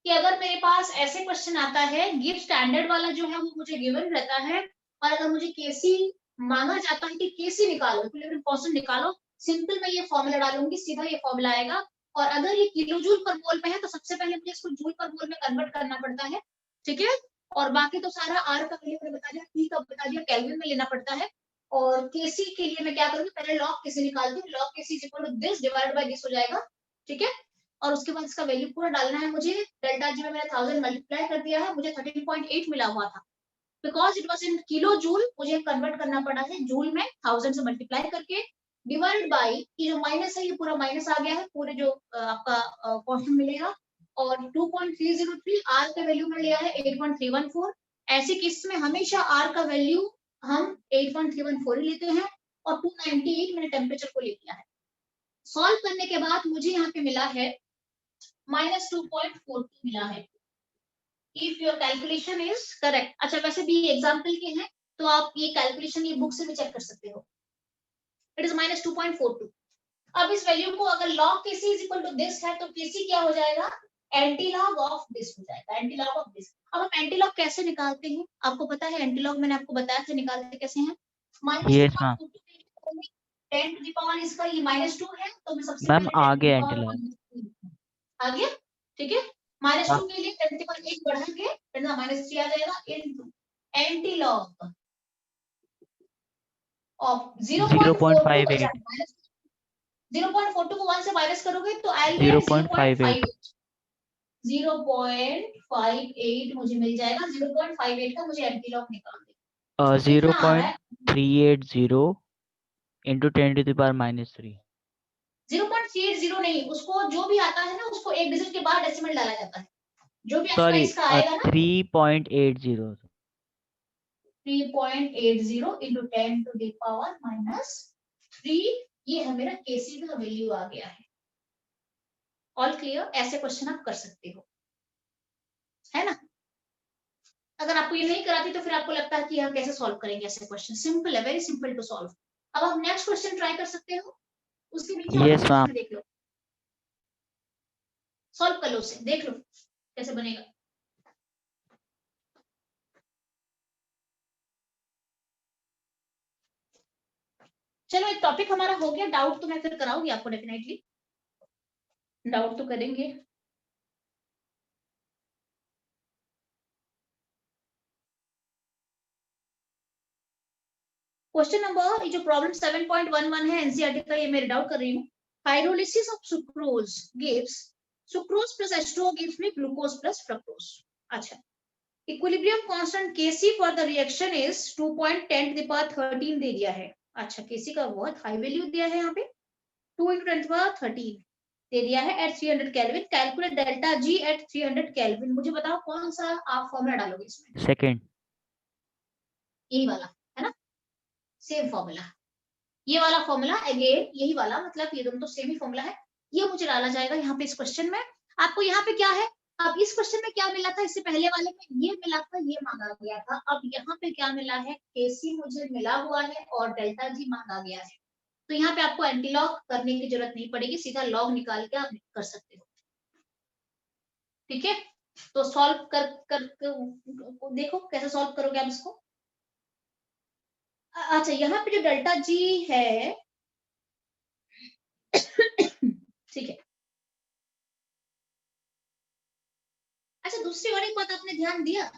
कि अगर मेरे पास ऐसे क्वेश्चन आता है, गिव स्टैंडर्ड वाला जो है वो मुझे गिवन रहता है, और अगर मुझे केसी मांगा जाता है कि केसी निकालो, इक्विलिब्रियम कांस्टेंट निकालो, सिंपल मैं ये फॉर्मूला डालूंगी, सीधा ये फॉर्मूला आएगा। और अगर ये किलो जूल पर मोल पे है तो सबसे पहले मुझे इसको जूल पर मोल में कन्वर्ट करना पड़ता है, ठीक है। और बाकी तो सारा आर का वैल्यू मैंने बता दिया, टी का बता दिया, केल्विन में लेना पड़ता है। और केसी के लिए मैं क्या करूंगी, पहले लॉग केसी निकालती हूँ, log KC is equal to this divided by this हो जाएगा, ठीक है। और उसके बाद इसका वैल्यू पूरा डालना है मुझे। डेल्टा जी में मैंने 1000 मल्टीप्लाई कर दिया है, मुझे 13.8 मिला हुआ था, because it was in kilo joule, मुझे कन्वर्ट करना पड़ा है जूल में 1000 से मल्टीप्लाई करके, डिवाइड बाय ये जो माइनस है ये पूरा माइनस आ गया है, पूरे जो आपका क्वेश्चन मिलेगा। और 2.303 आर का वैल्यू मैंने लिया है 8.314। ऐसे केस में हमेशा आर का वैल्यू हम 8.314 ही लेते हैं, और 298 मैंने टेम्परेचर को ले लिया है। सॉल्व करने के बाद मुझे यहाँ पे मिला है -2.42 मिला है, if your calculation is correct. अच्छा वैसे भी एग्जाम्पल के हैं तो आप ये कैलकुलेशन ये बुक से भी चेक कर सकते हो। It is -2.42। अब इस वैल्यू को अगर log kc is equal to this है तो kc क्या हो जाएगा, एंटी लॉग ऑफ दिस हो जाएगा, एंटी लॉग ऑफ दिस। अब हम एंटी लॉग कैसे निकालते हैं, आपको पता है एंटी लॉग मैंने आपको बताया था निकालते कैसे हैं। Yes ma'am. -2.42 10 to the power इसका ये -2 है, तो मैं सबसे मैम पहले 10 टू आगे द एंटी पावर लॉग। आ गया, ठीक है। -2 के लिए 10 टू द पावर 1 बढ़ा के -3 आ जाएगा, इनटू एंटी लॉग ऑफ 0.42 का 0.58 0.42 को 1 से माइनस करोगे तो आई गेट 0.58 0.58 मुझे मिल जाएगा। 0.58 का मुझे एंटी लॉग निकाल दे, कितना आ रहा है 0.380 इंटू 10 टू द पावर -3। 0.380 नहीं, उसको जो भी आता है ना उसको एक डिजिट के बाद डेसिमल डाला जाता है, जो भी सॉरी एक्सट्रा इसका आएगा ना 3.80 3.80 इंटू 10 टू द पावर -3, ये है मेरा केसी का वैल्यू आ गया है। ऑल क्लियर, ऐसे क्वेश्चन आप कर सकते हो, है ना। अगर आपको ये नहीं कराती तो फिर आपको लगता है कि हम कैसे सॉल्व करेंगे ऐसे क्वेश्चन, सिंपल है, वेरी सिंपल टू सॉल्व। अब आप नेक्स्ट क्वेश्चन ट्राई कर सकते हो, उसके नीचे वाला यस मैम। क्वेश्चन देख लो, सॉल्व कर लो उसे, देख लो कैसे बनेगा। चलो एक टॉपिक हमारा हो गया, डाउट तो मैं फिर कराऊंगी आपको, डेफिनेटली डाउट तो करेंगे। क्वेश्चन नंबर, ये जो प्रॉब्लम 7.11 है एनसीईआरटी का, ये मैं रीड आउट कर रही हूँ। Pyrolysis of sucrose gives sucrose plus H2O gives मी ग्लूकोज प्लस फ्रक्टोज। अच्छा, equilibrium constant Kc for the reaction is 2.10 to the power 13 दे दिया है। अच्छा, Kc का बहुत हाई वैल्यू दिया है यहाँ पे, 2 × 10 पावर 13 दे दिया है at 300 kelvin. Calculate delta G at 300 kelvin. मुझे बताओ कौन सा आप फॉर्मूला डालोगे इसमें, सेकंड। यही वाला है ना, सेम फॉर्मूला, ये वाला फॉर्मूला अगेन, यही वाला, मतलब ये दोनों तो सेम ही फॉर्मूला है, ये मुझे डाला जाएगा यहाँ पे इस क्वेश्चन में। आपको यहाँ पे क्या है, अब इस क्वेश्चन में क्या मिला था, इससे पहले वाले में ये मिला था, ये मांगा गया था। अब यहाँ पे क्या मिला है, केसी मुझे मिला हुआ है और डेल्टा जी मांगा गया है, तो यहाँ पे आपको एंटी लॉग करने की जरूरत नहीं पड़ेगी, सीधा लॉग निकाल के आप कर सकते हो, ठीक है। तो सॉल्व कर देखो कैसे सॉल्व करोगे आप इसको। अच्छा, यहाँ पे जो डेल्टा जी है ठीक है। अच्छा, दूसरी और एक बात आपने ध्यान दिया,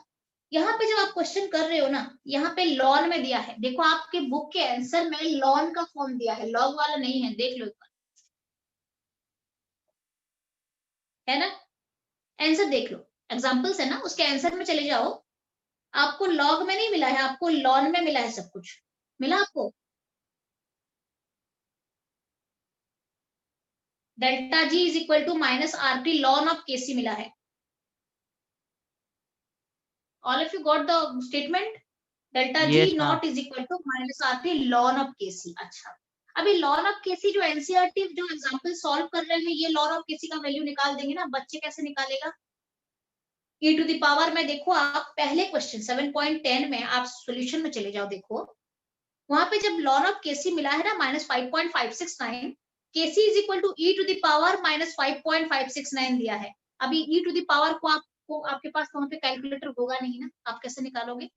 यहाँ पे जब आप क्वेश्चन कर रहे हो ना, यहाँ पे लॉन में दिया है, देखो आपके बुक के आंसर में लॉन का फॉर्म दिया है, लॉग वाला नहीं है, देख लो एक बार, है ना। आंसर देख लो, एग्जांपल्स है ना, उसके आंसर में चले जाओ, आपको लॉग में नहीं मिला है, आपको लॉन में मिला है, सब कुछ मिला आपको। Delta G is equal to -RT ln of K मिला है। All of you got the statement, delta G yes ma'am. Nought is equal to -RT ln of K. C, अभी लॉन ऑफ केसी जो एनसीईआरटी जो example solve कर रहे हैं, ये lawn of केसी का वैल्यू निकाल देंगे ना, बच्चे कैसे निकालेगा, e टू द पावर में देखो, आप पहले क्वेश्चन 7.10 में आप सॉल्यूशन में चले जाओ, देखो वहां पे जब लॉन ऑफ केसी मिला है ना -5.569, KC is equal to e to the power -5.569 दिया है। अभी e टू द पावर को आपको आपके पास वहां पे कैलकुलेटर होगा नहीं ना, आप कैसे निकालोगे?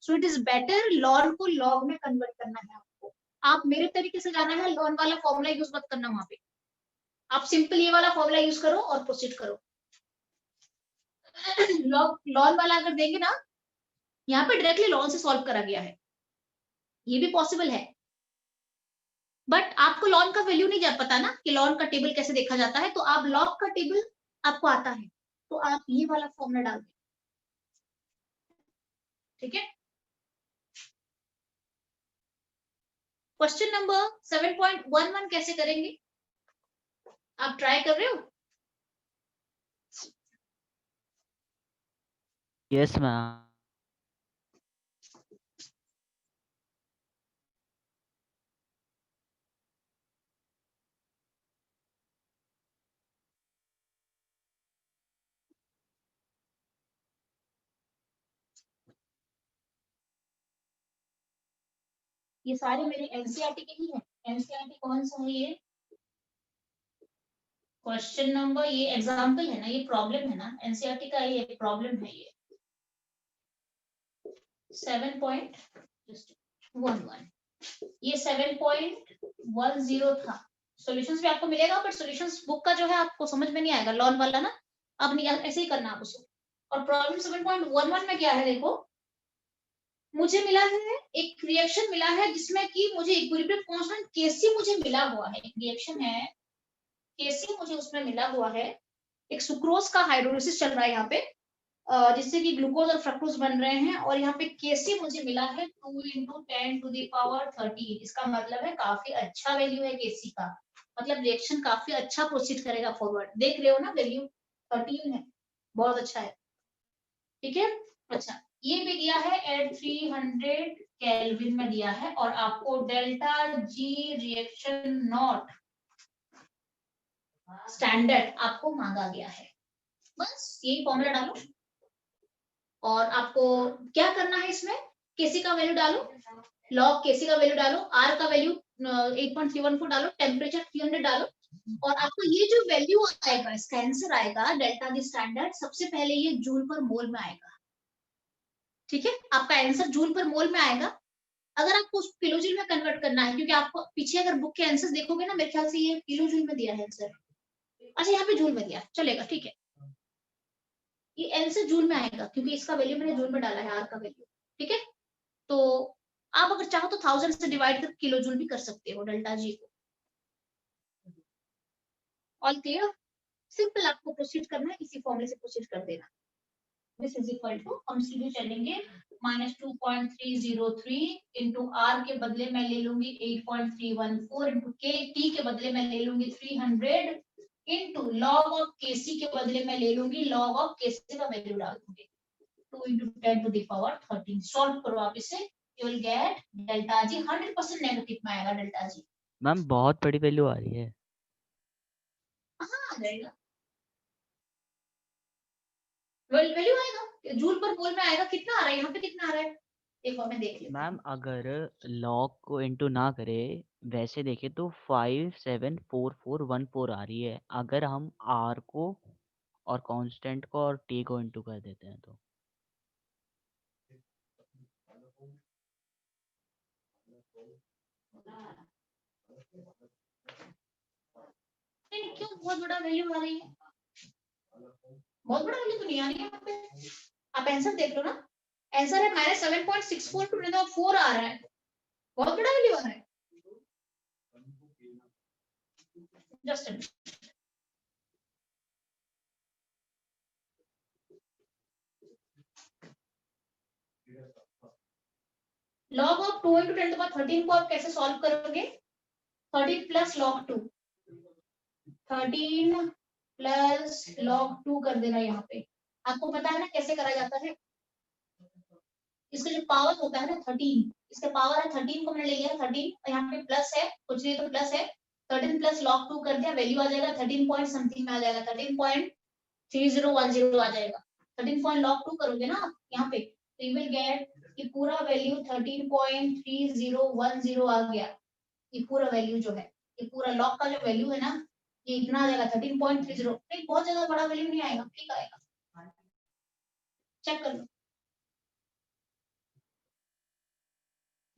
So it is better lawn को लॉग में कन्वर्ट करना है आपको। आप मेरे तरीके से जाना है, लॉन वाला फॉर्मूला यूज मत करना वहां पे, आप सिंपल ये वाला फॉर्मूला यूज करो और प्रोसीड करो। लॉन वाला अगर देंगे ना, यहाँ पे डायरेक्टली लॉन से सॉल्व करा गया है, ये भी पॉसिबल है, बट आपको लॉन का वैल्यू नहीं पता ना कि लॉन का टेबल कैसे देखा जाता है, तो आप लॉग का टेबल आपको आता है, तो आप ये वाला फॉर्मूला डाल दें, ठीक है। क्वेश्चन नंबर 7.11 कैसे करेंगे, आप ट्राई कर रहे हो? Yes ma'am. ये सारे मेरे एनसीईआरटी के ही हैं। एनसीईआरटी कौन सा है ये? क्वेश्चन नंबर, ये एग्जाम्पल है ना, ये प्रॉब्लम है ना, एनसीईआरटी का ये प्रॉब्लम है, ये 7.11, ये 7.10 था। सॉल्यूशंस भी आपको मिलेगा, बट सॉल्यूशंस बुक का जो है आपको समझ में नहीं आएगा, लॉन वाला ना, अब नहीं ऐसे ही करना आप उसको। और प्रॉब्लम 7.11 में क्या है, देखो मुझे मिला है एक रिएक्शन मिला है जिसमें कि मुझे इक्विलिब्रियम कांस्टेंट Kc मुझे मिला हुआ है, एक रिएक्शन है Kc मुझे उसमें मिला हुआ है, एक सुक्रोज का हाइड्रोलिसिस चल रहा है यहाँ पे, जिससे कि ग्लूकोज और फ्रक्टोज बन रहे हैं, और यहाँ पे Kc मुझे मिला है 2 × 10⁻13। इसका मतलब है काफी अच्छा वैल्यू है Kc का, मतलब रिएक्शन काफी अच्छा प्रोसीड करेगा फॉरवर्ड, देख रहे हो ना वैल्यू 13 है, बहुत अच्छा है, ठीक है। अच्छा, ये भी दिया है एट 300 केल्विन में दिया है, और आपको delta ji reaction not standard आपको मांगा गया है, बस यही फॉर्मूला डालो, और आपको क्या करना है इसमें, केसी का वैल्यू डालो, लॉग केसी का वैल्यू डालो, आर का वैल्यू 8.314 डालो, टेम्परेचर 300 डालो, और आपको ये जो वैल्यू आएगा, इसका आंसर आएगा डेल्टा दी स्टैंडर्ड, सबसे पहले ये जूल पर मोल में आएगा, ठीक है, आपका आंसर जूल पर मोल में आएगा। अगर आपको उस किलो जूल में कन्वर्ट करना है, क्योंकि आपको पीछे अगर बुक के आंसर्स देखोगे ना, मेरे ख्याल से ये किलो जूल में दिया है आंसर, अच्छा यहाँ पे जूल में दिया, चलेगा ठीक है, ये आंसर जूल में आएगा क्योंकि इसका वैल्यू मैंने जूल में डाला है, आर का वैल्यू, ठीक है। तो आप अगर चाहो तो 1000 से डिवाइड कर किलो जूल भी कर सकते हो डेल्टा जी को। All clear? सिंपल आपको प्रोसीड करना है, इसी फॉर्मूले से प्रोसीड कर देना। दिस इज इक्वल टू, हम सीधे चलेंगे, -2.303 इंटू आर के बदले मैं ले लूंगी 8.314 इंटू के टी के बदले मैं ले लूंगी 300 इंटू लॉग ऑफ केसी के बदले मैं ले लूंगी लॉग ऑफ केसी का वैल्यू डाल दूंगी 2 × 10⁻13। सॉल्व करो आप इसे, you will get delta G 100% negative में आएगा डेल्टा जी। मैम बहुत बड़ी वैल्यू आ रही है। हाँ आ जाएगा, वैल्यू आएगा जूल पर मोल में आएगा, कितना आ रहा है यहाँ पे, कितना आ रहा है देखो, मैं देख लेती मैम हूँ। अगर लॉग को इंटू ना करे, वैसे देखे तो 574414 आ रही है, अगर हम आर को और कांस्टेंट को और टी को इंटू कर देते हैं तो। नहीं क्यों बहुत बड़ा वैल्यू आ रही है, बहुत बड़ा वैल्यू तो नहीं आ रही है यहाँ पे, आप आंसर देख लो ना, आंसर है -7.64 टू 4 आ रहा है, बहुत बड़ा वैल्यू आ रहा है, जस्ट लॉग ऑफ 2 × 10⁻13 को आप कैसे सॉल्व करोगे, 13 प्लस लॉग 2, 13 प्लस लॉग 2 कर देना, यहाँ पे आपको पता है ना कैसे करा जाता है, इसका जो पावर होता है ना 13, इसका पावर है 13 को मैंने ले लिया 13, और यहाँ पे प्लस है, कुछ नहीं तो प्लस है, 13 प्लस log 2 कर दिया, वैल्यू आ जाएगा 13 पॉइंट समथिंग में आ जाएगा, 13.3010 आ जाएगा, 13 पॉइंट log 2 करोगे ना यहाँ पे, तो यू विल गेट ये पूरा वैल्यू 13.3010 आ गया, ये पूरा वैल्यू जो है, ये पूरा log का जो वैल्यू है ना ये इतना आ जाएगा 13.30, नहीं बहुत ज्यादा बड़ा वैल्यू नहीं आएगा, ठीक आएगा, चेक कर लो,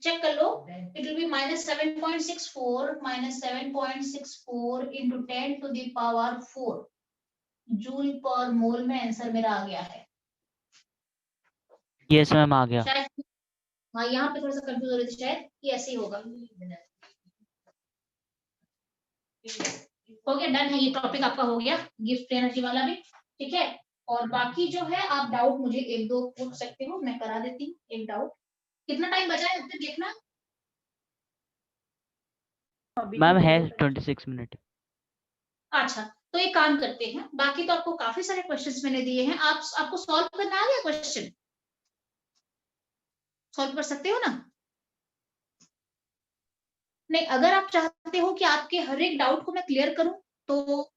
चेक कर लो, it will be -7.64 into 10 to the power 4 joule पर मोल में आंसर मेरा आ गया है। यस मैम आ गया। शायद हाँ यहाँ पे थोड़ा सा कंफ्यूज हो रही थी, शायद ये ऐसे ही होगा। हो गया, डन है, ये टॉपिक आपका हो गया गिफ्ट एनर्जी वाला भी, ठीक है। और बाकी जो है आप डाउट मुझे एक दो पूछ सकते हो, मैं करा देती हूँ एक डाउट। कितना टाइम बचा है उतना देखना। मैम है 26 मिनट। अच्छा, तो एक काम करते हैं, बाकी तो आपको काफी सारे क्वेश्चंस मैंने दिए हैं, आपको सॉल्व करना आ गया, क्वेश्चन सॉल्व कर सकते हो ना? नहीं, अगर आप चाहते हो कि आपके हर एक डाउट को मैं क्लियर करूं तो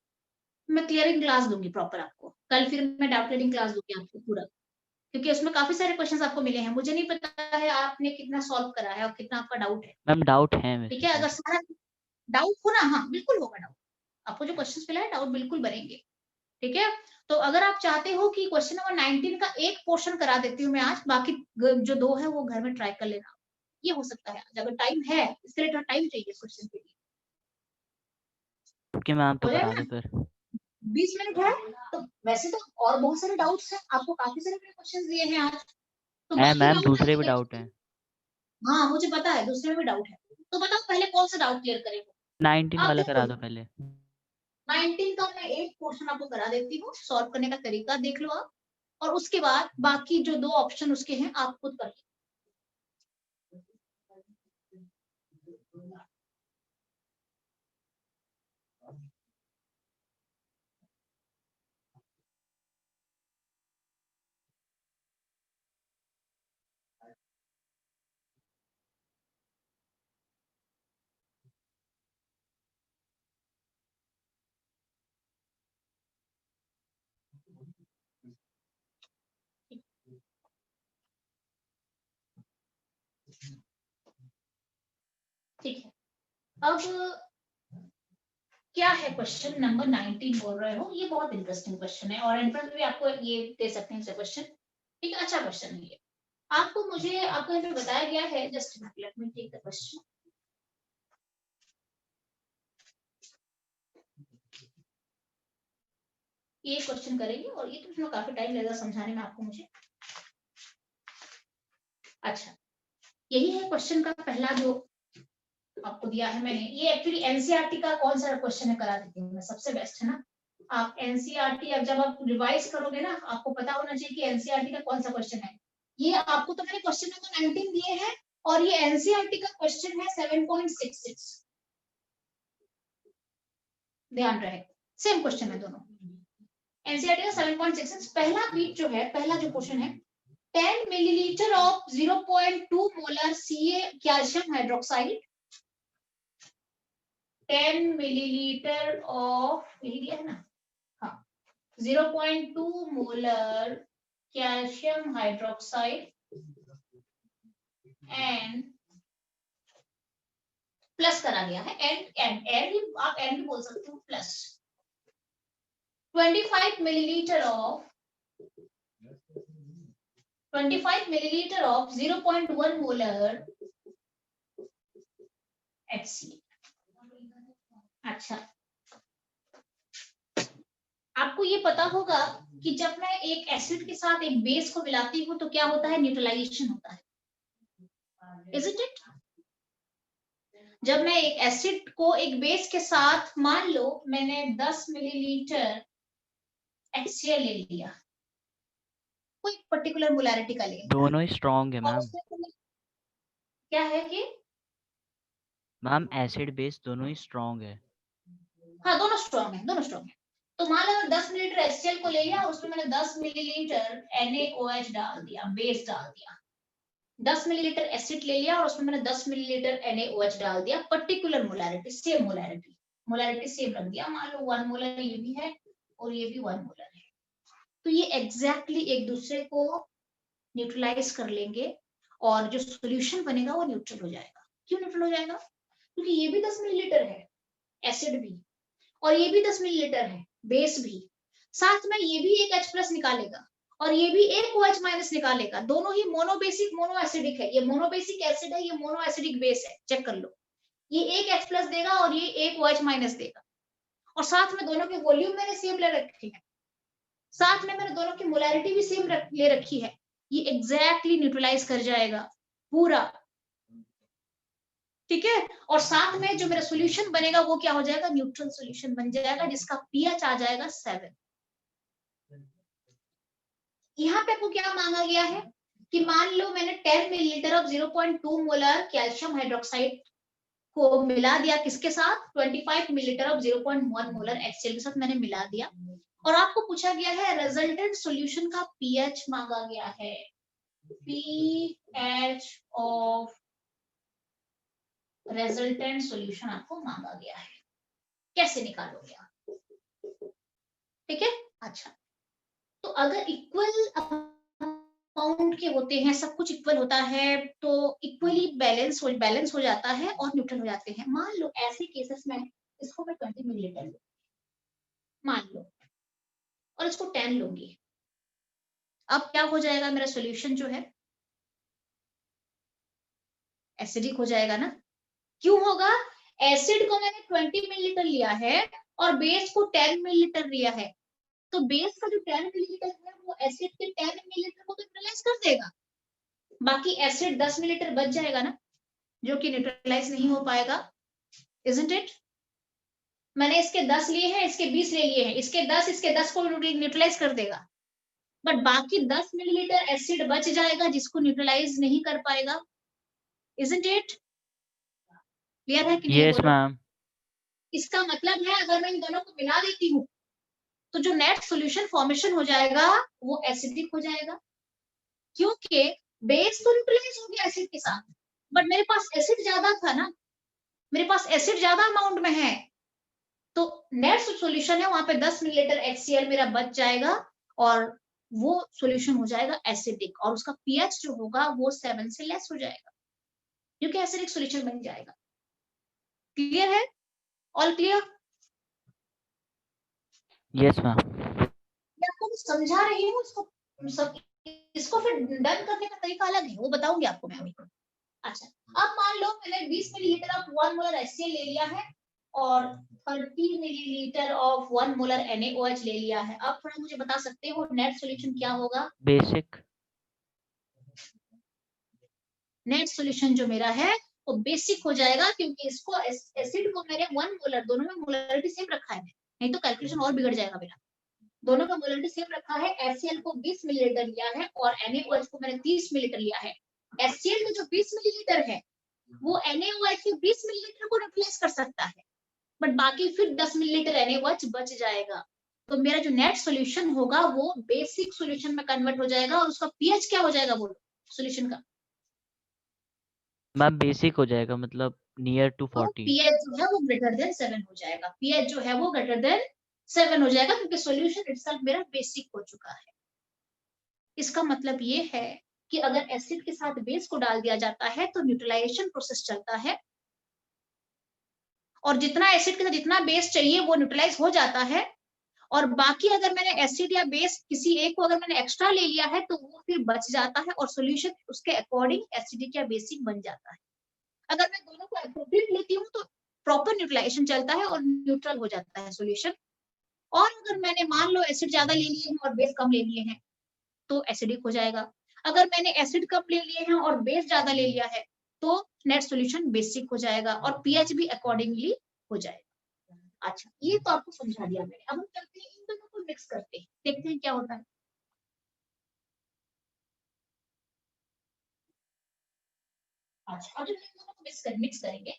मैं क्लियरिंग क्लास दूंगी प्रॉपर आपको कल, फिर मैं डाउट क्लियरिंग क्लास दूंगी आपको पूरा, क्योंकि उसमें काफी सारे क्वेश्चंस आपको मिले हैं, मुझे नहीं पता है आपने कितना सॉल्व करा है और कितना आपका डाउट है। मैम डाउट है ठीक वैसे है, तो। अगर सारा डाउट हो ना, हाँ बिल्कुल होगा डाउट, आपको जो क्वेश्चंस मिला है डाउट बिल्कुल बनेंगे, ठीक है। तो अगर आप चाहते हो कि क्वेश्चन नंबर 19 का एक पोर्शन करा देती हूँ मैं आज, बाकी जो दो है वो घर में ट्राई कर लेना, ये हो सकता है अगर टाइम है, इसके लिए टाइम चाहिए क्वेश्चन के लिए। ओके मैम तो हो करा जाएगा दो ना, फिर। 20 मिनट है। तो वैसे तो और बहुत सारे डाउट्स हैं, आपको काफी सारे क्वेश्चन दिए हैं आज, तो है बाकी मैम, डाउट दूसरे भी है। डाउट हैं। हाँ मुझे पता है, दूसरे में भी डाउट है, तो बताओ पहले कौन सा डाउट क्लियर करेंगे 19 आप, वाला देखो करा दो पहले। 19 का मैं एक पोर्शन आपको करा देती हूँ, सॉल्व करने का तरीका देख लो आप, और उसके बाद बाकी जो दो ऑप्शन उसके हैं आप खुद कर लो। ठीक है, अब क्या है क्वेश्चन नंबर 19 बोल रहे हो, ये बहुत इंटरेस्टिंग क्वेश्चन है और एंट्रेंस भी आपको ये दे सकते हैं क्वेश्चन, ठीक है, अच्छा क्वेश्चन है ये। आपको मुझे आपको यहाँ पे बताया गया है, just let me take the question. ये क्वेश्चन करेंगे और ये तो काफी टाइम लगेगा समझाने में आपको मुझे। अच्छा, यही है क्वेश्चन का पहला जो आपको दिया है मैंने, ये एक्चुअली एनसीईआरटी का कौन सा क्वेश्चन है करा देती हूँ मैं, सबसे बेस्ट है ना। आप एनसीईआरटी अब जब आप रिवाइज करोगे ना, आपको पता होना चाहिए कि एनसीईआरटी का कौन सा क्वेश्चन है। ये आपको तो मैंने क्वेश्चन नंबर 19 दिए हैं और ये एनसीईआरटी का क्वेश्चन है 7.66, ध्यान रहे सेम क्वेश्चन है दोनों। एनसीईआरटी का 7.66 पहला बीट जो है, पहला जो क्वेश्चन है, 10 millilitre of 0.2 molar CA calcium hydroxide, 10 millilitre of, यही दिया है ना, हाँ 0.2 molar calcium hydroxide and plus करा गया है, एंड आप एंड भी बोल सकते हो, plus 25 millilitre of 0.1 molar HCl। अच्छा, आपको ये पता होगा कि जब मैं एक एसिड के साथ एक बेस को मिलाती हूँ तो क्या होता है, न्यूट्रलाइजेशन होता है, इजंट इट। जब मैं एक एसिड को एक बेस के साथ, मान लो मैंने 10 मिलीलीटर HCl ले लिया, कोई पर्टिकुलर मोलैरिटी का ले लिया, दोनों ही स्ट्रॉन्ग है और मैम। उसमें क्या है कि मैम एसिड बेस दोनों ही स्ट्रॉन्ग है। हाँ दोनों स्ट्रॉन्ग है, दोनों स्ट्रॉन्ग है। तो मान लो 10 मिलीलीटर HCl को ले लिया, उसमें मैंने 10 मिलीलीटर NaOH डाल दिया, बेस डाल दिया, 10 मिलीलीटर एसिड ले लिया और उसमें मैंने 10 मिलीलीटर NaOH डाल दिया, particular molarity, same molarity same रख दिया, मान लो 1 मोलर ये भी है और ये भी 1 मोलर है, तो ये एग्जैक्टली एक दूसरे को न्यूट्रलाइज कर लेंगे और जो सॉल्यूशन बनेगा वो न्यूट्रल हो जाएगा। क्यों न्यूट्रल हो जाएगा? क्योंकि ये भी 10 मिलीलीटर है एसिड भी, और ये भी 10 मिलीलीटर है, बेस भी, साथ में ये भी एक H+ निकालेगा और ये भी एक OH- निकालेगा, दोनों ही मोनोबेसिक मोनो एसिडिक है, ये मोनोबेसिक एसिड है, ये मोनो एसिडिक बेस है, चेक कर लो, ये एक H+ देगा और ये एक OH- देगा, और साथ में दोनों के वॉल्यूम मैंने सेम ले रखे हैं, साथ में मैंने दोनों की मोलैरिटी भी सेम ले रखी है, ये एग्जैक्टली न्यूट्रलाइज कर जाएगा पूरा, ठीक है। और साथ में जो मेरा सॉल्यूशन बनेगा वो क्या हो जाएगा, न्यूट्रल सॉल्यूशन बन जाएगा, जिसका पीएच आ जाएगा 7। यहाँ पे आपको क्या मांगा गया है कि मान लो मैंने 10 millilitre of 0.2 molar calcium hydroxide को मिला दिया, किसके साथ, 25 मिलीलीटर ऑफ 0.1 मोलर HCl के साथ मैंने मिला दिया, और आपको पूछा गया है रिजल्टेंट सॉल्यूशन का पीएच मांगा गया है, पीएच ऑफ रिजल्टेंट सॉल्यूशन आपको मांगा गया है, कैसे निकालोगे आप, ठीक है। अच्छा, तो अगर इक्वल अमाउंट के होते हैं, सब कुछ इक्वल होता है, तो इक्वली बैलेंस हो जाता है और न्यूट्रल हो जाते हैं। मान लो ऐसे केसेस में इसको मैं 20 मिलीलीटर लूं, मान लो, और इसको 10 लूंगी, अब क्या हो जाएगा, मेरा सॉल्यूशन जो है एसिडिक हो जाएगा ना। क्यों होगा, एसिड को मैंने 20 मिलीलीटर लिया है और बेस को 10 मिलीलीटर लिया है, तो बेस का जो 10 मिलीलीटर है वो एसिड के 10 मिलीलीटर को तो न्यूट्रलाइज कर देगा, बाकी एसिड 10 मिलीलीटर बच जाएगा ना, जो कि न्यूट्रलाइज नहीं हो पाएगा, इजंट इट। मैंने इसके 10 लिए हैं, इसके 20 ले लिए हैं, इसके 10 को न्यूट्रलाइज कर देगा, बट बाकी 10 मिलीलीटर एसिड बच जाएगा जिसको न्यूट्रलाइज नहीं कर पाएगा, इजंट इट। क्लियर है कि नहीं, यस बोलो। मैम। इसका मतलब है अगर मैं इन दोनों को मिला देती हूँ तो जो नेट सॉल्यूशन फॉर्मेशन हो जाएगा वो एसिडिक हो जाएगा, क्योंकि बेस तो न्यूट्रलाइज हो गया एसिड के साथ, बट मेरे पास एसिड ज्यादा था ना, मेरे पास एसिड ज्यादा अमाउंट में है, तो नेट सॉल्यूशन है वहां पे 10 मिलीलीटर HCl मेरा बच जाएगा और वो सॉल्यूशन हो जाएगा एसिडिक, और उसका पीएच जो होगा वो 7 से लेस हो जाएगा, क्योंकि एसिडिक सॉल्यूशन बन जाएगा। क्लियर है, ऑल क्लियर। Yes ma'am. मैं आपको कुछ समझा रही हूँ, इसको फिर डन करने का तरीका अलग है, वो बताऊंगी आपको मैं अभी। अच्छा, अब मान लो मैंने 20 मिलीलीटर ऑफ 1 मोलर HCl ले लिया है और 30 मिलीलीटर ऑफ 1 मोलर NaOH ले लिया है, अब थोड़ा मुझे बता सकते हो नेट सॉल्यूशन क्या होगा। बेसिक। नेट सॉल्यूशन जो मेरा है वो बेसिक हो जाएगा, क्योंकि इसको एसिड को मैंने 1 मोलर, दोनों में मोलरिटी सेम रखा है, नहीं तो कैलकुलेशन और बिगड़ जाएगा मेरा, दोनों का मोलरिटी सेम रखा है, HCl को 20 मिलीलीटर लिया है और NaOH को मैंने 30 मिलीलीटर लिया है, HCl में जो 20 मिलीलीटर है वो NaOH के 20 मिलीलीटर को रिप्लेस कर सकता है, बट बाकी फिर 10 मिलीलीटर NaOH बच जाएगा, तो मेरा जो नेट सॉल्यूशन होगा वो बेसिक सॉल्यूशन में कन्वर्ट हो जाएगा, और उसका पीएच क्या हो जाएगा, बोलो सॉल्यूशन का। मैम बेसिक हो जाएगा, मतलब नियर टू तो 40। पीएच जो है वो ग्रेटर देन 7 हो जाएगा, पीएच जो है वो ग्रेटर देन 7 हो जाएगा, क्योंकि सॉल्यूशन इटसेल्फ मेरा बेसिक हो चुका है। इसका मतलब ये है कि अगर एसिड के साथ बेस को डाल दिया जाता है तो न्यूट्रलाइजेशन प्रोसेस चलता है, और जितना एसिड के साथ जितना बेस चाहिए वो न्यूट्रलाइज हो जाता है, और बाकी अगर मैंने एसिड या बेस किसी एक को अगर मैंने एक्स्ट्रा ले लिया है तो वो फिर बच जाता है और सॉल्यूशन उसके अकॉर्डिंग एसिडिक या बेसिक बन जाता है। अगर मैं दोनों को एप्रोप्रिएट लेती हूँ तो प्रॉपर न्यूट्रलाइजेशन चलता है और न्यूट्रल हो जाता है सॉल्यूशन, और अगर मैंने मान लो एसिड ज्यादा ले लिए हैं और बेस कम ले लिए हैं तो एसिडिक हो जाएगा, अगर मैंने एसिड कम ले लिए हैं और बेस ज्यादा ले लिया है तो नेट सॉल्यूशन बेसिक हो जाएगा और पीएच भी अकॉर्डिंगली हो जाएगा। अच्छा, ये तो आपको समझा दिया मैंने, अब हम चलते हैं इन दोनों को मिक्स करते हैं, देखते हैं क्या होता है। अच्छा, अब जब इन दोनों को मिक्स करेंगे,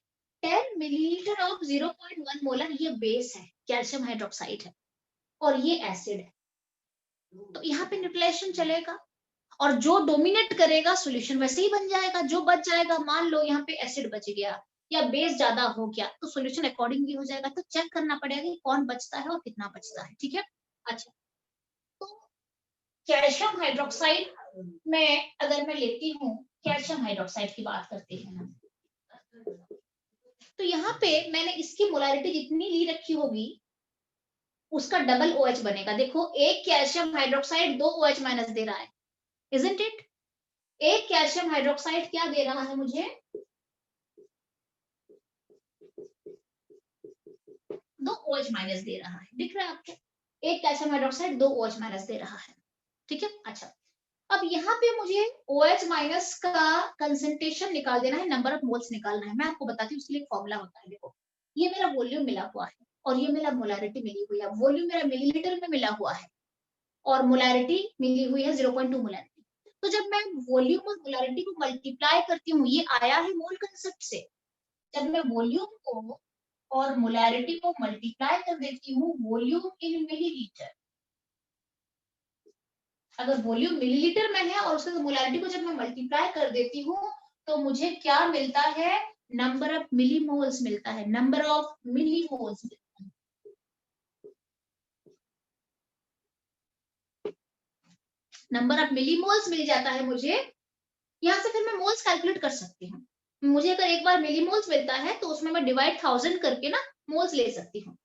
10 मिलीलीटर ऑफ 0.1 मोलर ये बेस है, कैल्शियम हाइड्रोक्साइड है, और ये एसिड है, तो यहाँ पे न्यूट्रलाइजेशन चलेगा और जो डोमिनेट करेगा सॉल्यूशन वैसे ही बन जाएगा, जो बच जाएगा, मान लो यहाँ पे एसिड बच गया या बेस ज्यादा हो गया तो सॉल्यूशन अकॉर्डिंगली हो जाएगा, तो चेक करना पड़ेगा कि कौन बचता है और कितना बचता है, ठीक है। अच्छा, तो कैल्शियम हाइड्रोक्साइड में अगर मैं लेती हूँ, कैल्शियम हाइड्रोक्साइड की बात करते हैं ना, तो यहाँ पे मैंने इसकी मोलारिटी जितनी ली रखी होगी उसका डबल OH बनेगा। देखो एक कैल्शियम हाइड्रोक्साइड 2 OH माइनस दे रहा है, इजंट इट? एक कैल्शियम हाइड्रोक्साइड क्या दे रहा है मुझे? 2 OH माइनस दे रहा है, दिख रहा है आपको? एक कैल्शियम हाइड्रोक्साइड 2 OH माइनस दे रहा है, ठीक है। अच्छा, अब यहाँ पे मुझे OH माइनस का कंसंट्रेशन निकाल देना है, नंबर ऑफ मोल्स निकालना है। मैं आपको बताती हूँ, उसके लिए फॉर्मूला होता है। देखो ये मेरा वॉल्यूम मिला हुआ है और ये मेरा मोलारिटी मिली हुई है। वॉल्यूम मेरा मिलीलीटर में मिला हुआ है और मोलारिटी मिली हुई है 0.2 मोलारिटी। तो जब मैं वॉल्यूम और मोलारिटी को मल्टीप्लाई करती हूँ, ये आया है मोल कंसेप्ट से। जब मैं वॉल्यूम को और मोलारिटी को मल्टीप्लाई कर देती हूँ, वॉल्यूम इन मिलीलीटर, अगर वॉल्यूम मिलीलीटर में है और उसके मोलारिटी को जब मैं मल्टीप्लाई कर देती हूँ, तो मुझे क्या मिलता है? नंबर ऑफ मिलीमोल्स मिलता है, नंबर ऑफ मिलीमोल्स मिलता है। नंबर ऑफ मिलीमोल्स मिल जाता है मुझे। यहाँ से फिर मैं मोल्स कैलकुलेट कर सकती हूँ। मुझे अगर एक बार मिलीमोल्स मिलता है तो उसमें मैं डिवाइड 1000 करके ना मोल्स ले सकती हूँ।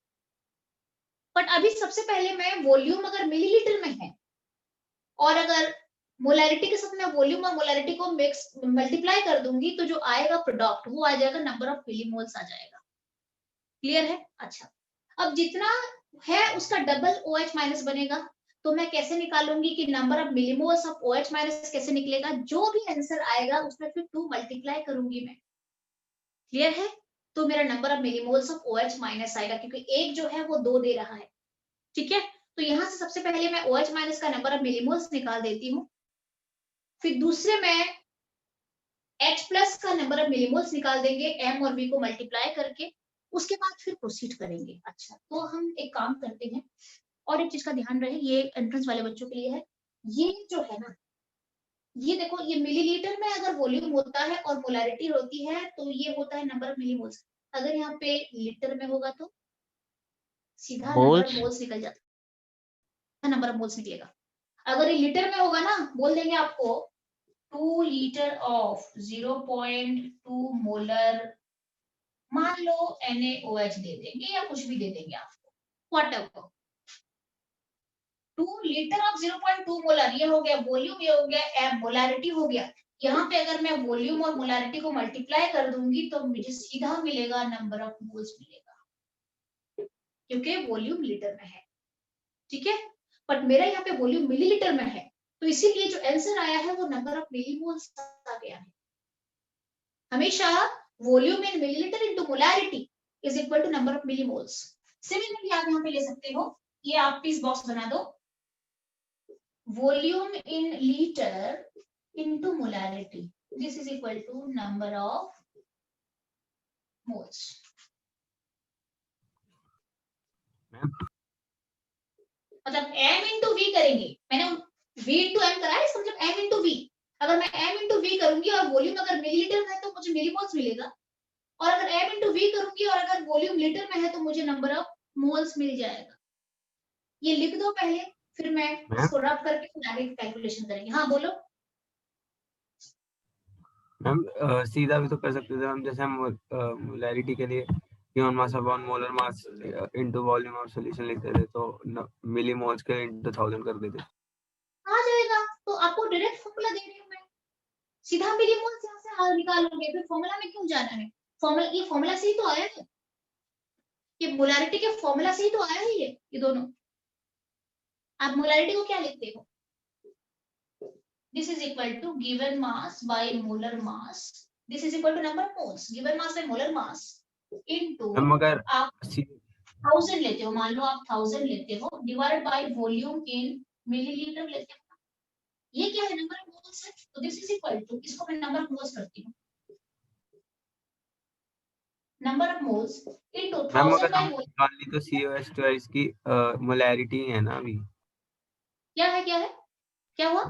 बट अभी सबसे पहले मैं वॉल्यूम अगर मिलीलीटर में है और अगर मोलैरिटी के साथ मैं वॉल्यूम और मोलैरिटी को मिक्स मल्टीप्लाई कर दूंगी, तो जो आएगा प्रोडक्ट वो आ जाएगा नंबर ऑफ मिलीमोल्स आ जाएगा। क्लियर है? अच्छा, अब जितना है उसका डबल OH माइनस बनेगा। तो मैं कैसे निकालूंगी कि number of millimoles of OH minus कैसे निकलेगा? जो भी आंसर आएगा उसमें फिर 2 मल्टीप्लाई करूंगी मैं। क्लियर है? तो मेरा number of millimoles of OH minus आएगा, क्योंकि एक जो है वो 2 दे रहा है। ठीक है, तो यहां से सबसे पहले मैं OH माइनस का नंबर ऑफ मिलीमोल्स निकाल देती हूँ। फिर दूसरे में H प्लस का नंबर ऑफ मिलीमोल्स निकाल देंगे M और V को मल्टीप्लाई करके। उसके बाद फिर प्रोसीड करेंगे। अच्छा, तो हम एक काम करते हैं, और एक चीज का ध्यान रहे, ये एंट्रेंस वाले बच्चों के लिए है। ये जो है ना, ये देखो, ये मिलीलीटर में अगर वॉल्यूम होता है और मोलैरिटी होती है तो ये होता है नंबर ऑफ मिलीमोल्स। अगर यहाँ पे लीटर में होगा तो सीधा नंबर ऑफ मोल्स। मोल्स निकल जाता है, नंबर ऑफ मोल्स निकलेगा। अगर ये लीटर में होगा ना, बोल देंगे आपको 2 लीटर ऑफ 0.2 मोलर, मान लो NaOH दे देंगे या कुछ भी दे देंगे आपको, व्हाटएवर। 2 लीटर ऑफ 0.2 मोलर, ये हो गया वॉल्यूम, ये हो गया मोलैरिटी हो गया। यहाँ पे अगर मैं वॉल्यूम और मोलैरिटी को मल्टीप्लाई कर दूंगी तो मुझे सीधा मिलेगा नंबर ऑफ मोल्स मिलेगा, क्योंकि वॉल्यूम लीटर में है। ठीक है, बट मेरा यहाँ पे वॉल्यूम मिलीलीटर में है, तो इसीलिए जो आंसर आया है वो नंबर ऑफ मिलीमोल्स आ गया है। हमेशा volume in millilitre into molarity is equal to number of millimoles. Similarly आप यहाँ पे ले सकते हो, ये आप प्लीज बॉक्स बना दो, volume in litre into molarity, this is equal to number of moles। मतलब m into v करेंगे, मैंने v into m करा है, इसका मतलब m into v। अगर मैं m into v करूंगी और वॉल्यूम अगर मिलीलीटर में है तो मुझे मिलीमोल्स मिलेगा, और अगर m into v करूंगी और अगर वॉल्यूम लीटर में है तो मुझे नंबर ऑफ मोल्स मिल जाएगा। ये लिख दो पहले, फिर मैं इसको रब करके फिर आगे कैलकुलेशन करेंगे। हाँ बोलो। मैम सीधा भी तो कर सकते थे मैम, जैसे हम मोलैरिटी के लिए given mass upon molar mass into volume of solution लिखते थे, तो मिली मोल्स के इनटू 1000 कर देते। आ जाएगा, तो आपको डायरेक्ट फॉर्मूला दे रही हूं मैं, सीधा मिलीमोल्स यहाँ से हाल निकालोगे, फिर फॉर्मूला में क्यों जाना है? फॉर्मूला, ये फॉर्मूला से ही तो आया है, ये मोलारिटी के फॉर्मूला से ही तो आया है ये दोनों। आप मोलारिटी को क्या लिखते हो? This is equal to given mass by molar mass, this is equal to number of moles, given mass by molar mass into, अगर आप 1000 लेते हो, मान लो आप 1000 लेते हो, divided by volume in millilitre लेते हो। ये क्या है? नंबर ऑफ मोल्स है, तो दिस इज इक्वल टू, इसको मैं नंबर ऑफ मोल्स करती हूँ, number of moles into 1000 by mole. निकालनी तो COH2 की मोलैरिटी है ना अभी। क्या है, क्या है, क्या हुआ?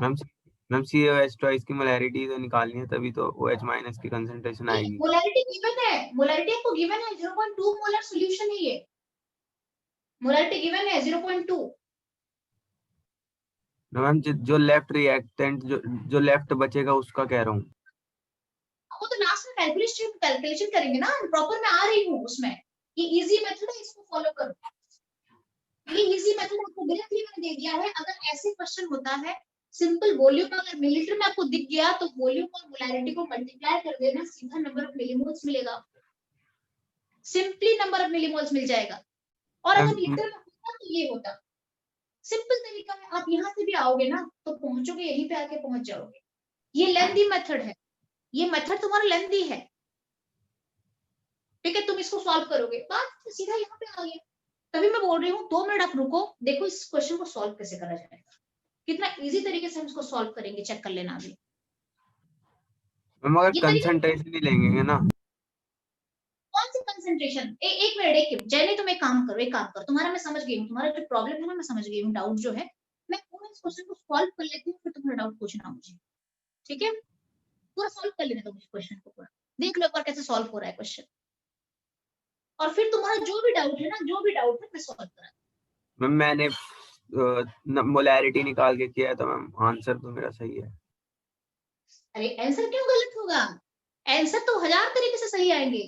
मैम COH2 की मोलैरिटी तो निकालनी है, तभी तो OH माइनस की कंसंट्रेशन आएगी। मोलैरिटी गिवन है, मोलैरिटी आपको गिवन है, 0.2 मोलर सॉल्यूशन है ये, मोलैरिटी गिवन है 0.2। मैम जो लेफ्ट रिएक्टेंट जो लेफ्ट बचेगा उसका कह रहा हूँ। वो तो लास्ट में कैलकुलेशन करेंगे ना, प्रॉपर मैं आ रही हूँ उसमें, ये इजी मेथड है, इसको फॉलो करो। ये इजी मेथड आपको डायरेक्टली मैंने दे दिया है। अगर ऐसे क्वेश्चन होता है सिंपल वॉल्यूम अगर मिलीलीटर में आपको दिख गया तो वॉल्यूम और मोलैरिटी को मल्टीप्लाई कर देना, सीधा नंबर ऑफ मिलीमोल्स मिलेगा आपको, सिंपली नंबर ऑफ मिलीमोल्स मिल जाएगा। और अगर लीटर में होता तो ये होता। सिंपल तरीका है, आप यहाँ से भी आओगे ना तो पहुंचोगे, यहीं पे आके पहुंच जाओगे। ये लेंथी मेथड है, ये मेथड तुम्हारा लेंथी है, ठीक है। तुम इसको सॉल्व करोगे, बात सीधा यहाँ पे आ गया। तभी मैं बोल रही हूँ 2 मिनट आप रुको, देखो इस क्वेश्चन को सॉल्व कैसे करा जाएगा, कितना इजी तरीके से हम इसको सॉल्व करेंगे, चेक कर लेना अभी। मगर ये तरीका कंसंट्रेशन ही लेंगे ना, कौन सी कंसंट्रेशन? एक मिनट, एक जैने तुम एक काम करो, तुम्हारा मैं समझ गई हूँ, तुम्हारा जो प्रॉब्लम है ना मैं समझ गई हूँ, डाउट जो है। मैं पूरा इस क्वेश्चन को सॉल्व कर लेती हूँ, फिर तुम्हारा डाउट पूछना मुझे, ठीक है। पूरा सॉल्व कर लेना तुम इस क्वेश्चन को, पूरा देख लो एक बार कैसे सॉल्व हो रहा है क्वेश्चन, और फिर तुम्हारा जो भी डाउट है ना, जो भी डाउट है मैं सॉल्व करा। मैंने मोलैरिटी निकाल के किया है तो मैम आंसर तो मेरा सही है। अरे आंसर क्यों गलत होगा? आंसर तो 1000 तरीके से सही आएंगे,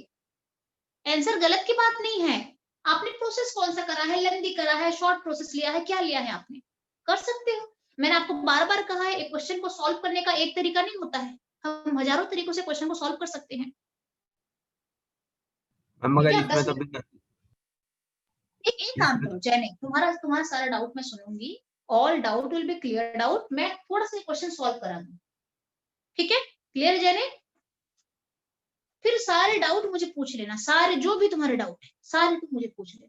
आंसर गलत की बात नहीं है। आपने प्रोसेस कौन सा करा है, लेंथी करा है, शॉर्ट प्रोसेस लिया है, क्या लिया है आपने, कर सकते हो। मैंने आपको बार बार कहा है एक क्वेश्चन को सॉल्व करने का एक तरीका नहीं होता है, हम हजारों तरीकों से क्वेश्चन को सॉल्व कर सकते हैं। मगर ठीक है, इसमें 10 तो मिनट एक काम करो जैने, तुम्हारा सारा डाउट मैं सुनूंगी, all doubt will be clear out, मैं थोड़ा सा क्वेश्चन सॉल्व करा दूं, ठीक है। क्लियर जैने? फिर सारे डाउट मुझे पूछ लेना, सारे जो भी तुम्हारे डाउट है सारे तुम मुझे पूछ लेना,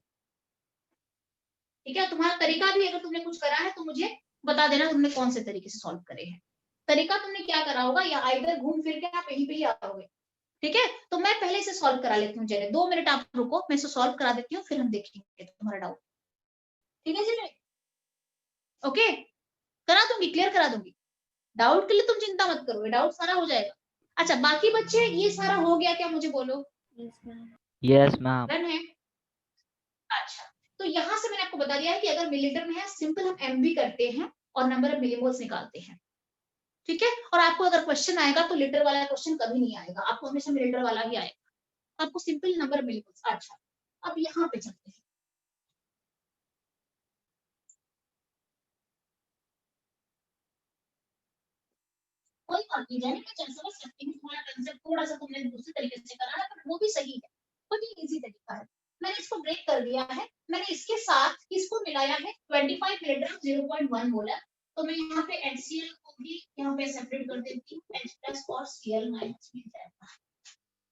ठीक है। तुम्हारा तरीका भी अगर तुमने कुछ करा है तो मुझे बता देना तुमने कौन से तरीके से सॉल्व करे हैं। तरीका तुमने क्या करा होगा, या इधर घूम फिर के आप यहीं पे ही आओगे, ठीक है। तो मैं पहले इसे सॉल्व करा लेती हूँ जैने, 2 मिनट आप रुको, मैं इसे सॉल्व करा देती हूँ, फिर हम देखेंगे तुम्हारा डाउट, ठीक है जैने? ओके, करा दूंगी, क्लियर करा दूंगी, डाउट के लिए तुम चिंता मत करो, डाउट सारा हो जाएगा। अच्छा बाकी बच्चे ये सारा हो गया क्या, मुझे बोलो। Yes ma'am. डन है? अच्छा, तो यहाँ से मैंने आपको बता दिया है कि अगर मिलीलीटर में है सिंपल हम एमवी करते हैं और नंबर ऑफ मिलीमोल्स निकालते हैं, ठीक है। और आपको अगर क्वेश्चन आएगा तो लीटर वाला क्वेश्चन कभी नहीं आएगा, आपको हमेशा मिलीलीटर वाला ही आएगा, आपको सिंपल नंबर ऑफ मिलीमोल्स। अच्छा अब यहाँ पे चलते हैं, कोई बात नहीं जाने का, समझ सकती हूँ तुम्हारा कंसेप्ट थोड़ा सा तुमने दूसरे तरीके से करा है, पर वो भी सही है, बहुत ही इजी तरीका है। मैंने इसको ब्रेक कर दिया है, मैंने इसके साथ इसको मिलाया है 25 मिलीग्राम 0.1 मोलर, तो मैं यहाँ पे HCl को भी यहाँ पे सेपरेट कर देती हूँ, H प्लस और Cl माइनस मिल जाएगा।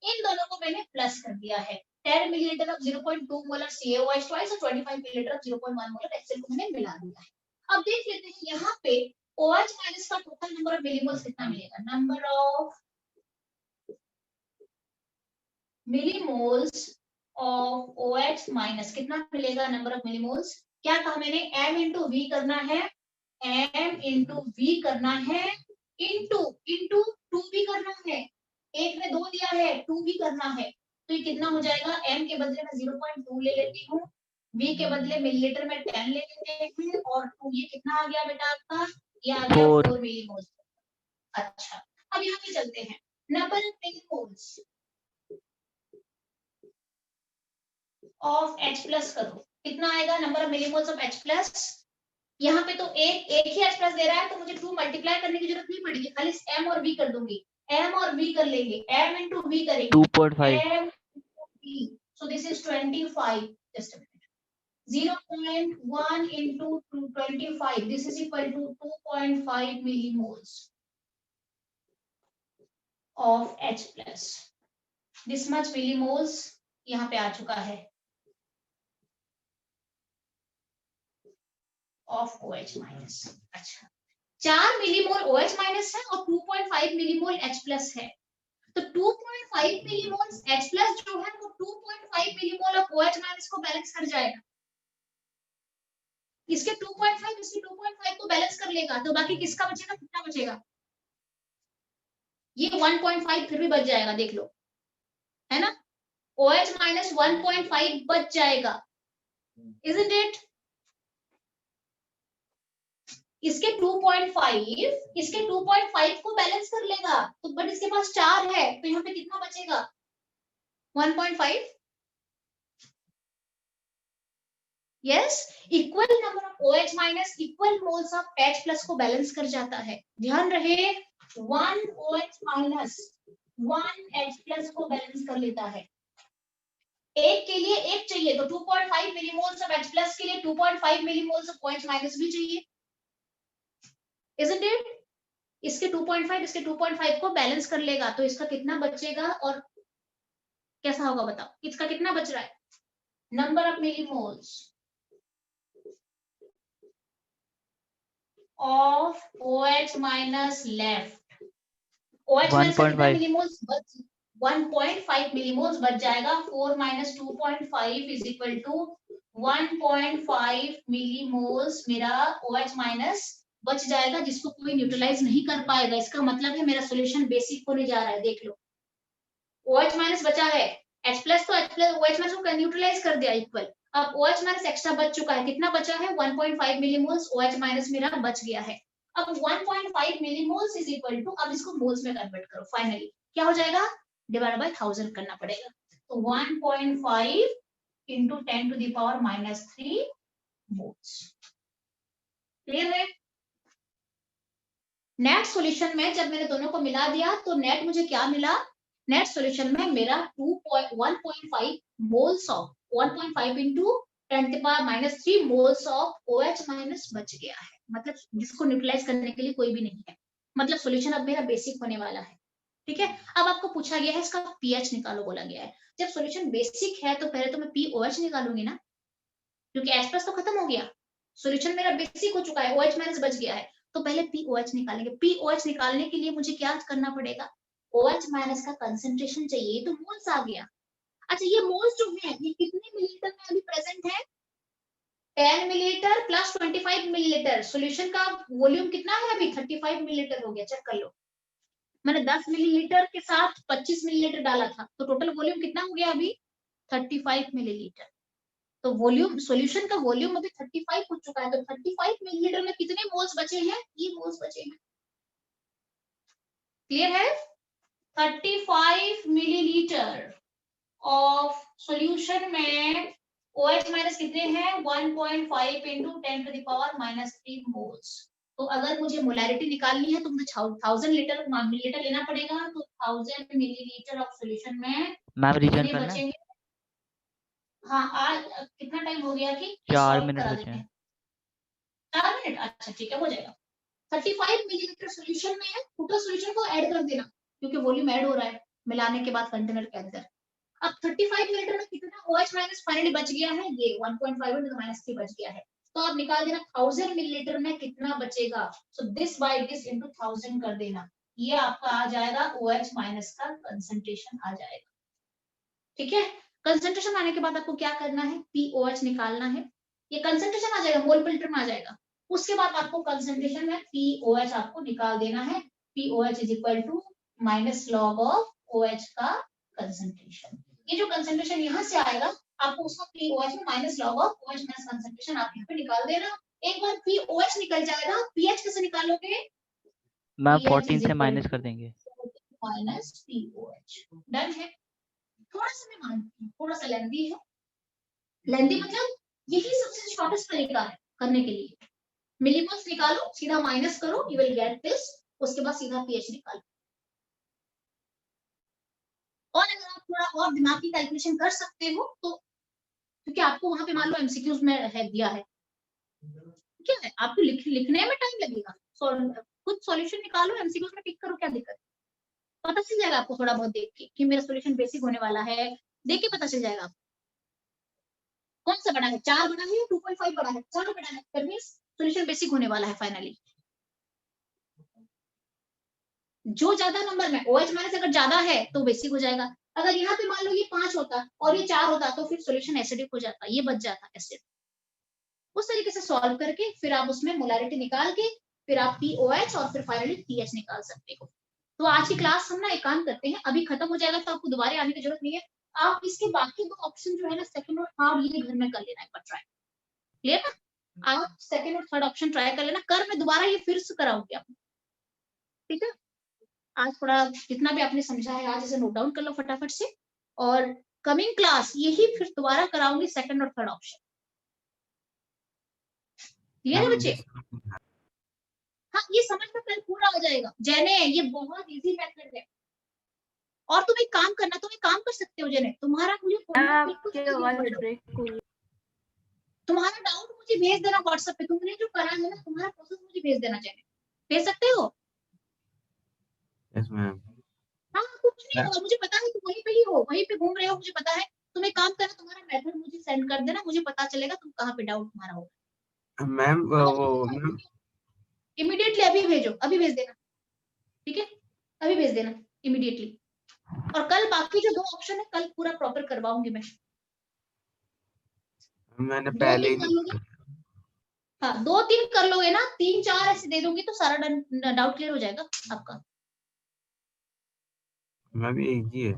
इन दोनों को मैंने प्लस कर दिया है, 10 millilitre of 0.2 molar CaOH twice और 25 मिलीलीटर ऑफ 0.1 मोलर HCl को मैंने मिला दिया है। अब देख लेते हैं यहाँ पे OH माइनस का टोटल नंबर ऑफ मिलीमोल्स कितना मिलेगा, number of millimoles of OH minus कितना मिलेगा, नंबर ऑफ मिलीमोल्स, क्या कहा मैंने, M इंटू V करना है, M इंटू V करना है, इंटू इंटू 2V करना है, एक में 2 दिया है 2V करना है, तो ये कितना हो जाएगा, M के बदले में 0.2 ले लेती हूँ, V के बदले मिलीलीटर में 10 ले लेते हैं, और 2 ये कितना आ गया बेटा आपका, ये आ गया 4 मिलीमोल्स। अच्छा अब यहाँ पे चलते हैं, number of millimoles of H plus करो, कितना आएगा number of millimoles of H plus, यहाँ पे तो एक ही H प्लस दे रहा है तो मुझे 2 मल्टीप्लाई करने की जरूरत नहीं पड़ेगी, खाली M और V कर दूंगी, M और V कर लेंगे, M इंटू V करेंगे 2.5 M V, so this is 25, just a minute, 0.1 into 25, this is equal to 2.5 millimoles of H plus, this much millimoles यहाँ पे आ चुका है of OH minus। अच्छा 4 मिलीमोल OH माइनस है और 2.5 मिलीमोल H प्लस है, तो 2.5 मिलीमोल H प्लस जो है वो 2.5 मिलीमोल ऑफ OH माइनस को बैलेंस कर जाएगा, इसके 2.5 इसके 2.5 को बैलेंस कर लेगा, तो बाकी किसका बचेगा, कितना बचेगा, ये 1.5 फिर भी बच जाएगा, देख लो है ना, OH माइनस 1.5 बच जाएगा, isn't it? इसके 2.5 को बैलेंस कर लेगा, तो बट इसके पास 4 है तो यहाँ पे कितना बचेगा, 1.5, yes, equal number of OH minus equal moles of H plus को बैलेंस कर जाता है। ध्यान रहे 1 OH माइनस 1 H प्लस को बैलेंस कर लेता है। एक के लिए एक चाहिए तो 2.5 मिलीमोल्स ऑफ H प्लस के लिए 2.5 मिलीमोल्स ऑफ OH माइनस भी चाहिए, isn't it? इसके 2.5 इसके 2.5 को बैलेंस कर लेगा तो इसका कितना बचेगा और कैसा होगा बताओ, इसका कितना बच रहा है? Number of millimoles of OH minus left, OH minus का कितना मिलीमोल्स बच 1.5 मिलीमोल्स बच जाएगा। 4 minus 2.5 is equal to 1.5 millimoles मेरा OH minus बच जाएगा, जिसको कोई न्यूट्रलाइज नहीं कर पाएगा। इसका मतलब है मेरा सॉल्यूशन बेसिक होने जा रहा है। देख लो OH minus बचा है, H प्लस तो H प्लस OH minus को न्यूट्रलाइज कर दिया इक्वल। अब OH माइनस एक्स्ट्रा बच चुका है, कितना बचा है 1.5 मिलीमोल्स OH माइनस मेरा बच गया है। अब 1.5 मिलीमोल्स इज इक्वल टू, अब इसको मोल्स में कन्वर्ट करो, फाइनली क्या हो जाएगा, डिवाइड बाय 1000 करना पड़ेगा। तो 1.5 into 10 to the power minus 3 moles. Clear है? नेट सॉल्यूशन में जब मैंने दोनों को मिला दिया तो नेट मुझे क्या मिला, नेट सॉल्यूशन में मेरा 1.5 moles of 1.5 into 10 to the power minus 3 moles of OH minus बच गया है। मतलब जिसको न्यूट्रलाइज करने के लिए कोई भी नहीं है, मतलब सॉल्यूशन अब मेरा बेसिक होने वाला है। ठीक है, अब आपको पूछा गया है इसका pH निकालो बोला गया है। जब सॉल्यूशन बेसिक है तो पहले तो मैं POH निकालूंगी ना, क्योंकि H प्लस तो खत्म हो गया, सॉल्यूशन मेरा बेसिक हो चुका है, OH माइनस बच गया है, तो पहले POH निकालेंगे। POH निकालने के लिए मुझे क्या करना पड़ेगा, OH माइनस का कंसंट्रेशन चाहिए, तो मोल्स आ गया। अच्छा ये मोल्स जो है ये कितने मिलीलीटर में अभी प्रेजेंट है, 10 मिलीलीटर प्लस 25 मिलीलीटर। सॉल्यूशन का वॉल्यूम कितना है अभी, 35 मिलीलीटर हो गया। चेक कर लो, मैंने 10 मिलीलीटर के साथ 25 मिलीलीटर डाला था, तो टोटल वॉल्यूम कितना हो गया अभी 35 मिलीलीटर। तो वॉल्यूम सॉल्यूशन का वॉल्यूम अभी 35 हो चुका है, तो 35 मिलीलीटर में कितने मोल्स बचे हैं, ये मोल्स बचे हैं। क्लियर है? 35 मिलीलीटर ऑफ सॉल्यूशन में OH माइनस कितने हैं 1.5 into 10 to the power minus 3 moles. तो अगर मुझे मोलैरिटी निकालनी है तो मुझे 1000 लीटर मिलीलीटर लेना पड़ेगा, तो 1000 मिलीलीटर ऑफ सॉल्यूशन में मैम रीजन कितने करना है? बचेंगे। हाँ आज कितना टाइम हो गया कि 4 सॉल्व मिनट करा बचे देते हैं। हैं, 4 मिनट, अच्छा ठीक है हो जाएगा। 35 मिलीलीटर सॉल्यूशन में टोटल सॉल्यूशन को ऐड कर देना, क्योंकि वॉल्यूम ऐड हो रहा है मिलाने के बाद कंटेनर के अंदर। अब 35 मिलीलीटर में कितना OH माइनस फाइनली बच गया है, ये 1.5 into minus 3 बच गया है। तो आप निकाल देना 1000 मिलीलीटर में कितना बचेगा, so this by this into 1000 कर देना, ये आपका आ जाएगा OH माइनस का कंसंट्रेशन आ जाएगा। ठीक है, कंसंट्रेशन आने के बाद आपको क्या करना है, POH निकालना है, ये कंसंट्रेशन आ जाएगा मोल पर लीटर में आ जाएगा। उसके बाद आपको कंसंट्रेशन में POH आपको निकाल देना है, POH is equal to minus log of OH का कंसंट्रेशन। ये जो कंसंट्रेशन यहाँ से आएगा आपको उसका POH में minus log of OH minus concentration आप यहाँ पे निकाल देना। एक बार POH निकल जाएगा, pH कैसे निकालोगे, मैम pH 14 इज से इक्वल माइनस कर देंगे। Minus POH। डन है, थोड़ा सा मैं मानती हूँ थोड़ा सा लेंथी है, लेंथी मतलब यही सबसे शॉर्टेस्ट तरीका है करने के लिए। मिलीमोल्स निकालो, सीधा माइनस करो, यू विल गेट दिस, उसके बाद सीधा pH निकालो। और अगर आप थोड़ा और दिमाग की कैलकुलेशन कर सकते हो तो, क्योंकि आपको वहां पे मान लो एमसीक्यूज में है दिया है, क्या है आपको लिखने में टाइम लगेगा, खुद सॉल्यूशन निकालो एमसीक्यूज में टिक करो, क्या दिक्कत, पता चल जाएगा आपको थोड़ा बहुत देख के कि मेरा सॉल्यूशन बेसिक होने वाला है, देख के पता चल जाएगा आपको कौन सा बड़ा है, 4 बड़ा है या 2.5 बड़ा है, 4 बड़ा है, दैट मींस सॉल्यूशन बेसिक होने वाला है फाइनली। जो ज्यादा नंबर में OH माइनस अगर ज्यादा है तो बेसिक हो जाएगा, अगर यहाँ पे मान लो ये 5 होता और ये 4 होता तो फिर सॉल्यूशन एसिडिक हो जाता, ये बच जाता एसिड। उस तरीके से सॉल्व करके फिर आप उसमें मोलैरिटी निकाल के फिर आप POH और फिर फाइनली pH निकाल सकते हो। तो आज की क्लास हम ना एक काम करते हैं, अभी खत्म हो जाएगा तो आपको दोबारा आने की जरूरत नहीं है, आप इसके बाकी 2 ऑप्शन जो है ना सेकंड और थर्ड ये घर में कर लेना एक बार ट्राई। क्लियर ना, आप सेकंड और थर्ड ऑप्शन ट्राई कर लेना, कर मैं दोबारा ये फिर से कराऊंगी आपको। ठीक है, आज थोड़ा जितना भी आपने समझा है आज इसे नोट डाउन कर लो फटाफट से, और कमिंग क्लास यही फिर दोबारा कराऊंगी सेकंड और थर्ड ऑप्शन। क्लियर है मैम बच्चे? ये हाँ, ये समझ में कल पूरा आ जाएगा। जेने, ये बहुत इजी मेथड है। और तुम एक काम करना, तुम एक काम कर सकते हो जेने, तुम्हारा मुझे होमवर्क बिल्कुल आपके नहीं आवाज करना है। ब्रेक हो रही तुम्हारा डाउट मुझे भेज देना व्हाट्सएप पे, तुमने जो करा है ना तुम्हारा प्रोसेस मुझे भेज देना चाहिए, भेज सकते हो? Yes ma'am. हाँ, कुछ नहीं मैं- होगा, मुझे पता है तुम वहीं पे ही हो, वहीं पे घूम रहे हो, मुझे पता है। तुम एक काम करना, तुम्हारा मेथड मुझे सेंड कर देना, मुझे पता चलेगा तुम कहाँ पे डाउट तुम्हारा होगा। मैम वो मैम इमीडिएटली अभी भेजो, अभी भेज देना, ठीक है? अभी भेज देना इमीडिएटली। और कल बाकी जो 2 ऑप्शन है कल पूरा प्रॉपर करवाऊंगी मैं। मैंने 2-3 पहले ही कर लोगे? हाँ, 2-3 कर लोगे ना, 3-4 ऐसे दे दूंगी तो सारा डाउट क्लियर हो जाएगा आपका। मैम ये इजी है।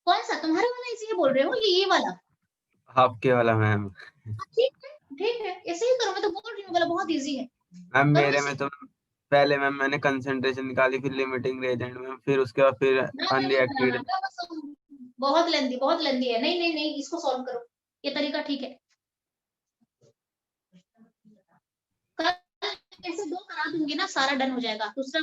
कौन सा तुम्हारा वाला इजी है बोल रहे हो, ये वाला? आपके वाला मैम। ठीक है, ठीक है, ऐसे ही करो, मैं तो बोल रही हूँ वाला बहुत इजी है। मैम करो मेरे ऐसे। में तो पहले मैम मैंने कंसंट्रेशन निकाली, फिर लिमिटिंग रीजन मैम, फिर उसके बाद फिर अनरिएक्टेड। बहुत लेंदी है। नहीं नहीं नहीं, इसको सॉल्व करो, ये तरीका ठीक है। कल ऐसे 2 करा दूंगी ना, सारा डन हो जाएगा। दूसरा